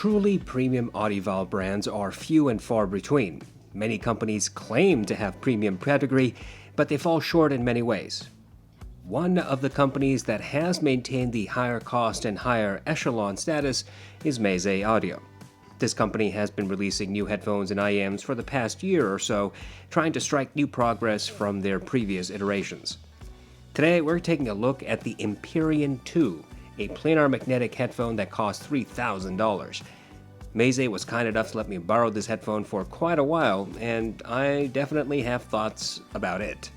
Truly premium audiophile brands are few and far between. Many companies claim to have premium pedigree, but they fall short in many ways. One of the companies that has maintained the higher cost and higher echelon status is Meze Audio. This company has been releasing new headphones and IEMs for the past year or so, trying to strike new progress from their previous iterations. Today, we're taking a look at the Empyrean 2, a planar magnetic headphone that costs $3,000. Meze was kind enough to let me borrow this headphone for quite a while, and I definitely have thoughts about it.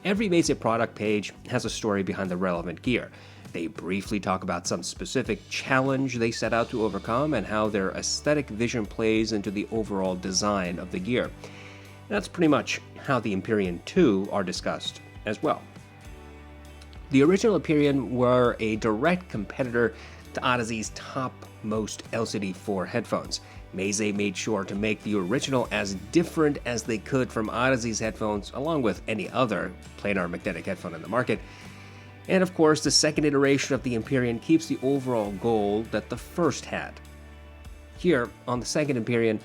Every Meze product page has a story behind the relevant gear. They briefly talk about some specific challenge they set out to overcome and how their aesthetic vision plays into the overall design of the gear. That's pretty much how the Empyrean 2 are discussed as well. The original Empyrean were a direct competitor to audeze's topmost LCD4 headphones. Meze made sure to make the original as different as they could from audeze's headphones, along with any other planar magnetic headphone in the market. And of course, the second iteration of the Empyrean keeps the overall goal that the first had. Here, on the second Empyrean,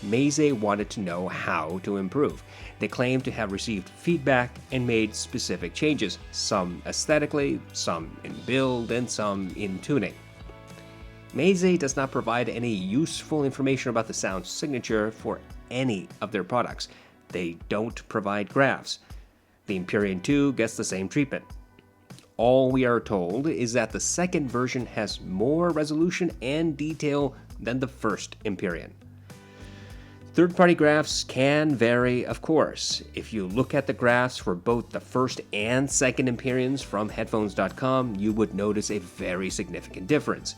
Meze wanted to know how to improve. They claimed to have received feedback and made specific changes, some aesthetically, some in build, and some in tuning. Meze does not provide any useful information about the sound signature for any of their products. They don't provide graphs. The Empyrean 2 gets the same treatment. All we are told is that the second version has more resolution and detail than the first Empyrean. Third-party graphs can vary, of course. If you look at the graphs for both the first and second Empyreans from headphones.com, you would notice a very significant difference.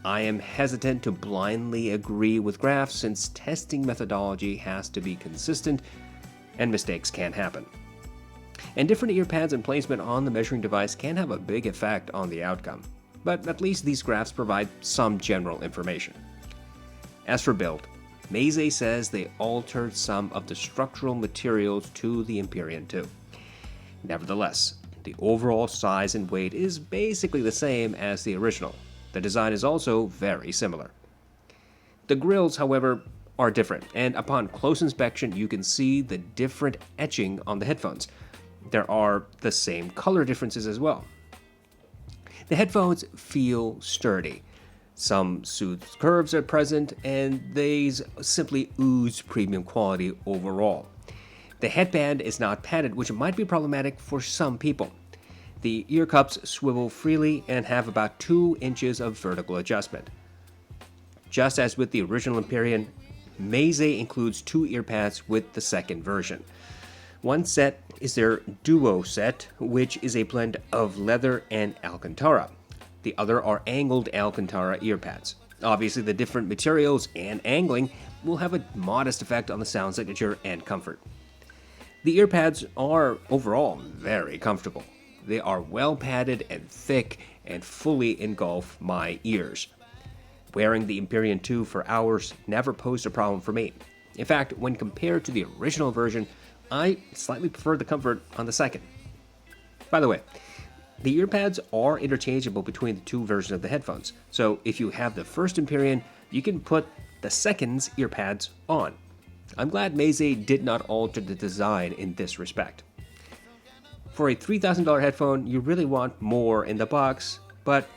I am hesitant to blindly agree with graphs since testing methodology has to be consistent and mistakes can happen. And different ear pads and placement on the measuring device can have a big effect on the outcome, but at least these graphs provide some general information. As for build, Meze says they altered some of the structural materials to the Empyrean 2. Nevertheless, the overall size and weight is basically the same as the original. The design is also very similar. The grills, however, are different, and upon close inspection you can see the different etching on the headphones. There are the same color differences as well. The headphones feel sturdy. Some smooth curves are present, and these simply ooze premium quality overall. The headband is not padded, which might be problematic for some people. The ear cups swivel freely and have about 2 inches of vertical adjustment. Just as with the original Empyrean, Meze includes 2 ear pads with the second version. One set is their Duo set, which is a blend of leather and Alcantara. The other are angled Alcantara ear pads. Obviously, the different materials and angling will have a modest effect on the sound signature and comfort. The ear pads are overall very comfortable. They are well padded and thick and fully engulf my ears. Wearing the Empyrean 2 for hours never posed a problem for me. In fact, when compared to the original version, I slightly prefer the comfort on the second. By the way, the ear pads are interchangeable between the 2 versions of the headphones, so if you have the first Empyrean, you can put the second's ear pads on. I'm glad Meze did not alter the design in this respect. For a $3,000 headphone, you really want more in the box, but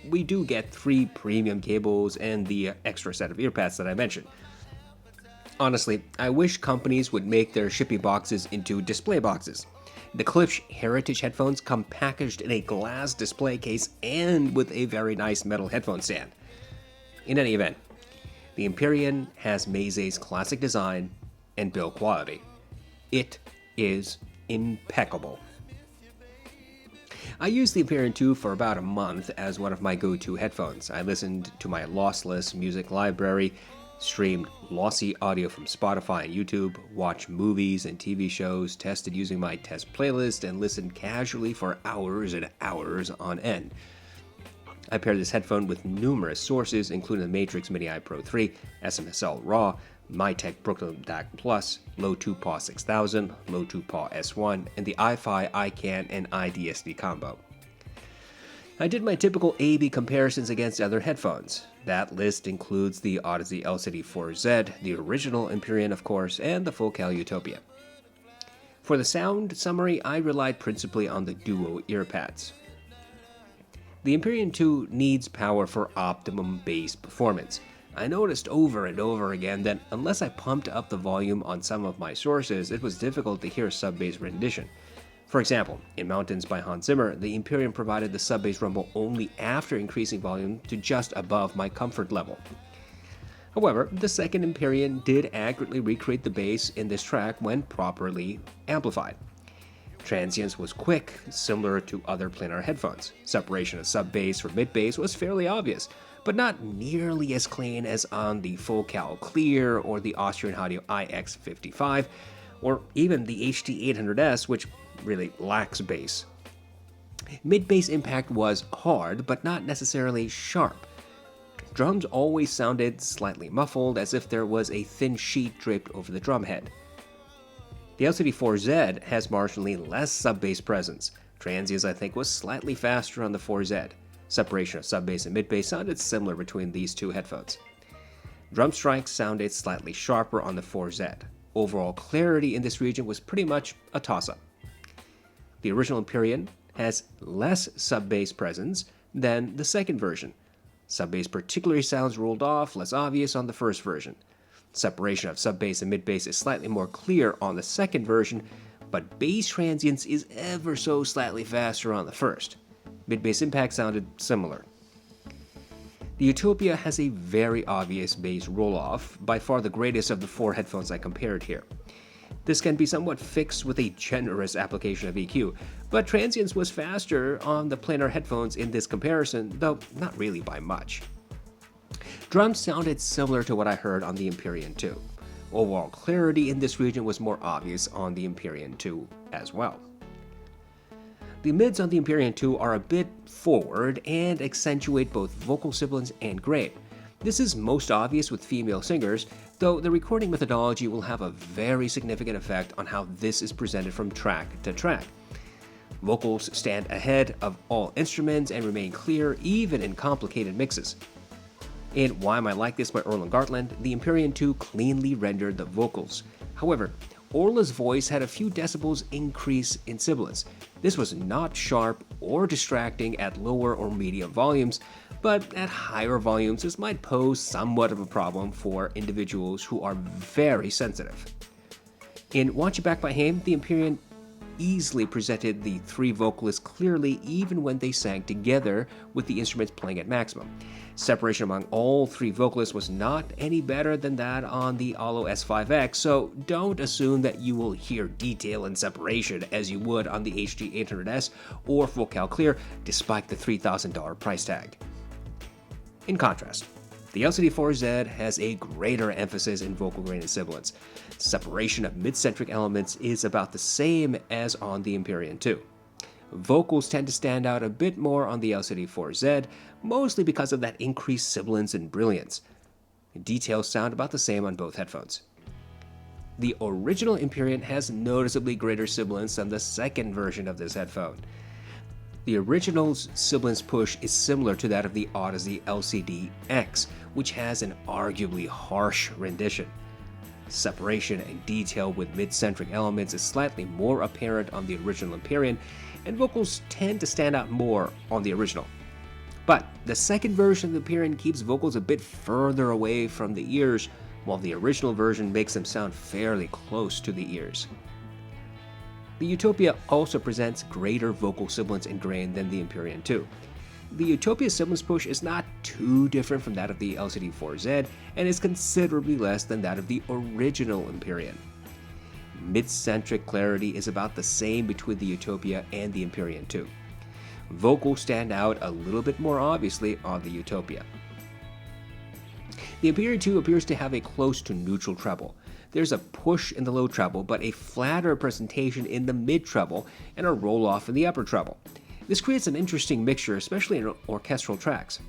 we do get 3 premium cables and the extra set of ear pads that I mentioned. Honestly, I wish companies would make their shipping boxes into display boxes. The Klipsch Heritage headphones come packaged in a glass display case and with a very nice metal headphone stand. In any event, the Empyrean has Meze's classic design and build quality. It is impeccable. I used the Empyrean 2 for about a month as one of my go-to headphones. I listened to my lossless music library, streamed lossy audio from Spotify and YouTube, watched movies and TV shows, tested using my test playlist, and listened casually for hours and hours on end. I paired this headphone with numerous sources, including the Matrix Mini-I Pro 3, SMSL Raw, Mytek Brooklyn DAC Plus, Low 2-Paw 6000, Low 2-Paw S1, and the hifi, ICANN, and iDSD combo. I did my typical A/B comparisons against other headphones. That list includes the Audeze LCD4Z, the original Empyrean of course, and the Focal Utopia. For the sound summary, I relied principally on the Duo earpads. The Empyrean 2 needs power for optimum bass performance. I noticed over and over again that unless I pumped up the volume on some of my sources, it was difficult to hear sub-bass rendition. For example, in Mountains by Hans Zimmer, the Empyrean provided the sub-bass rumble only after increasing volume to just above my comfort level. However, the second Empyrean did accurately recreate the bass in this track when properly amplified. Transience was quick, similar to other planar headphones. Separation of sub-bass from mid-bass was fairly obvious, but not nearly as clean as on the Focal Clear or the Austrian Audio iX55, or even the HT800S, which really lacks bass. Mid-bass impact was hard, but not necessarily sharp. Drums always sounded slightly muffled, as if there was a thin sheet draped over the drum head. The LCD4Z has marginally less sub-bass presence. Transience, I think, was slightly faster on the 4Z. Separation of sub-bass and mid-bass sounded similar between these two headphones. Drum strikes sounded slightly sharper on the 4Z. Overall clarity in this region was pretty much a toss-up. The original Empyrean has less sub-bass presence than the second version. Sub-bass particularly sounds rolled off, less obvious on the first version. Separation of sub-bass and mid-bass is slightly more clear on the second version, but bass transience is ever so slightly faster on the first. Mid-bass impact sounded similar. The Utopia has a very obvious bass roll-off, by far the greatest of the four headphones I compared here. This can be somewhat fixed with a generous application of EQ, but transience was faster on the planar headphones in this comparison, though not really by much. Drums sounded similar to what I heard on the Empyrean 2. Overall clarity in this region was more obvious on the Empyrean 2 as well. The mids on the Empyrean 2 are a bit forward and accentuate both vocal sibilance and grain. This is most obvious with female singers, though the recording methodology will have a very significant effect on how this is presented from track to track. Vocals stand ahead of all instruments and remain clear even in complicated mixes. In Why Am I Like This by Erland Gartland, the Empyrean 2 cleanly rendered the vocals. However, Orla's voice had a few decibels increase in sibilance. This was not sharp or distracting at lower or medium volumes, but at higher volumes this might pose somewhat of a problem for individuals who are very sensitive. In Want You Back by Haim, the Empyrean easily presented the three vocalists clearly even when they sang together with the instruments playing at maximum. Separation among all three vocalists was not any better than that on the Allo S5X, so don't assume that you will hear detail and separation as you would on the HT800S or Focal Clear despite the $3,000 price tag. In contrast, the LCD4Z has a greater emphasis in vocal grain and sibilance. Separation of mid-centric elements is about the same as on the Empyrean 2. Vocals tend to stand out a bit more on the LCD4Z, mostly because of that increased sibilance and brilliance. Details sound about the same on both headphones. The original Empyrean has noticeably greater sibilance than the second version of this headphone. The original's sibilance push is similar to that of the Audeze LCD-X, which has an arguably harsh rendition. Separation and detail with mid-centric elements is slightly more apparent on the original Empyrean, and vocals tend to stand out more on the original. But the second version of the Empyrean keeps vocals a bit further away from the ears, while the original version makes them sound fairly close to the ears. The Utopia also presents greater vocal sibilance and grain than the Empyrean 2. The Utopia's sibilance push is not too different from that of the LCD4Z and is considerably less than that of the original Empyrean. Mid-centric clarity is about the same between the Utopia and the Empyrean 2. Vocals stand out a little bit more obviously on the Utopia. The Empyrean 2 appears to have a close to neutral treble. There's a push in the low treble, but a flatter presentation in the mid treble and a roll-off in the upper treble. This creates an interesting mixture, especially in orchestral tracks.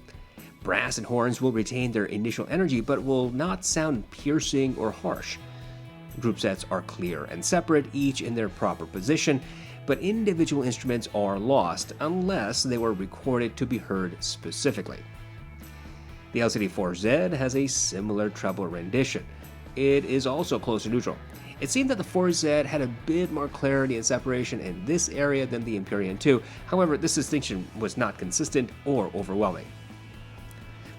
Brass and horns will retain their initial energy, but will not sound piercing or harsh. Group sets are clear and separate, each in their proper position, but individual instruments are lost unless they were recorded to be heard specifically. The LCD4Z has a similar treble rendition. It is also close to neutral. It seemed that the 4Z had a bit more clarity and separation in this area than the Empyrean 2, however, this distinction was not consistent or overwhelming.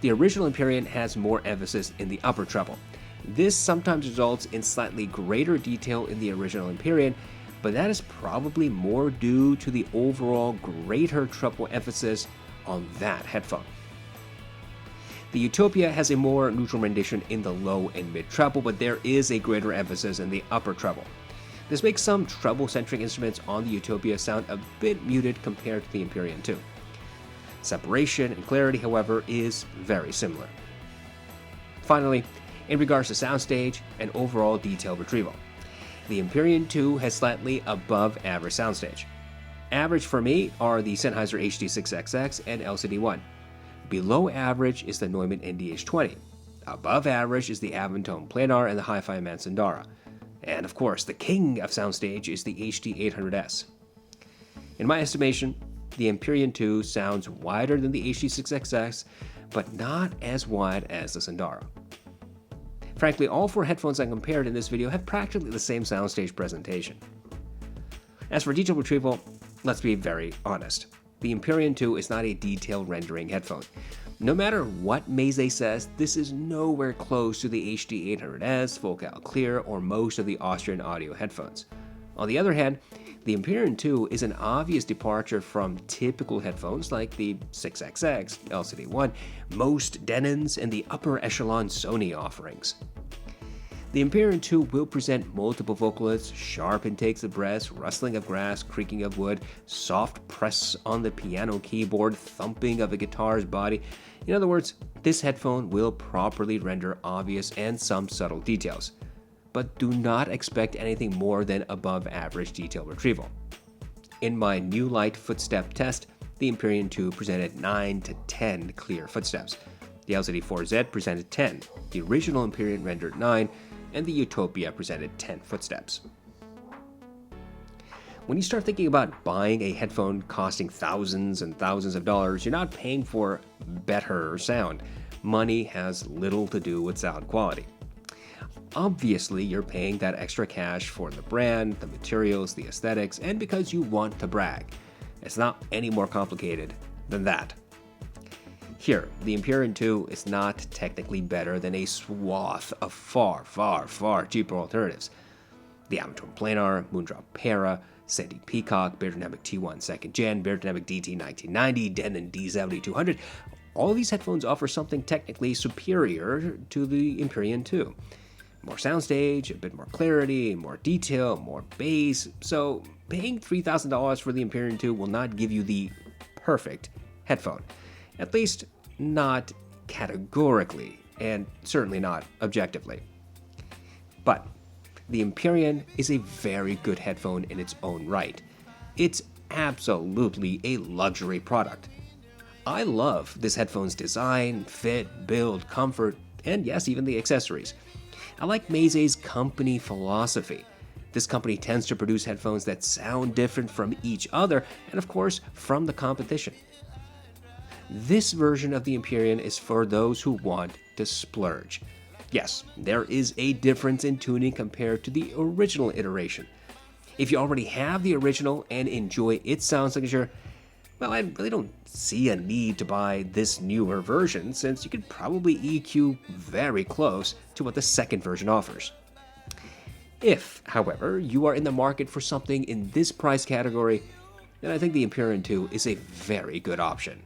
The original Empyrean has more emphasis in the upper treble. This sometimes results in slightly greater detail in the original Empyrean, but that is probably more due to the overall greater treble emphasis on that headphone. The Utopia has a more neutral rendition in the low and mid treble, but there is a greater emphasis in the upper treble. This makes some treble-centric instruments on the Utopia sound a bit muted compared to the Empyrean 2. Separation and clarity, however, is very similar. Finally, in regards to soundstage and overall detail retrieval, the Empyrean 2 has slightly above average soundstage. Average for me are the Sennheiser HD6XX and LCD1. Below average is the Neumann NDH20. Above average is the Avantone Planar and the hifi Mansandara. And of course, the king of soundstage is the HD800S. In my estimation, the Empyrean 2 sounds wider than the HD6XX, but not as wide as the Sandara. Frankly, all four headphones I compared in this video have practically the same soundstage presentation. As for detail retrieval, let's be very honest. The Empyrean 2 is not a detail rendering headphone. No matter what Meze says, this is nowhere close to the HD800S, Vocal Clear, or most of the Austrian audio headphones. On the other hand, the Empyrean 2 is an obvious departure from typical headphones like the 6XX, LCD1, most Denons, and the upper echelon Sony offerings. The Empyrean 2 will present multiple vocalists, sharp intakes of breaths, rustling of grass, creaking of wood, soft press on the piano keyboard, thumping of a guitar's body. In other words, this headphone will properly render obvious and some subtle details. But do not expect anything more than above average detail retrieval. In my new light footstep test, the Empyrean 2 presented 9 to 10 clear footsteps. The LCD4Z presented 10, the original Empyrean rendered 9, and the Utopia presented 10 footsteps. When you start thinking about buying a headphone costing thousands and thousands of dollars, you're not paying for better sound. Money has little to do with sound quality. Obviously, you're paying that extra cash for the brand, the materials, the aesthetics, and because you want to brag. It's not any more complicated than that. Here, the Empyrean 2 is not technically better than a swath of far, far, far cheaper alternatives. The Avantone Planar, Moondrop Para, Sandy Peacock, Birdynamic T1 2nd Gen, Birdynamic DT 1990, Denon D7200, all these headphones offer something technically superior to the Empyrean 2. More soundstage, a bit more clarity, more detail, more bass, so paying $3,000 for the Empyrean 2 will not give you the perfect headphone. At least, not categorically, and certainly not objectively. But the Empyrean is a very good headphone in its own right. It's absolutely a luxury product. I love this headphone's design, fit, build, comfort, and yes, even the accessories. I like Meze's company philosophy. This company tends to produce headphones that sound different from each other, and of course, from the competition. This version of the Empyrean is for those who want to splurge. Yes, there is a difference in tuning compared to the original iteration. If you already have the original and enjoy its sound signature, well, I really don't see a need to buy this newer version since you could probably EQ very close to what the second version offers. If, however, you are in the market for something in this price category, then I think the Empyrean 2 is a very good option.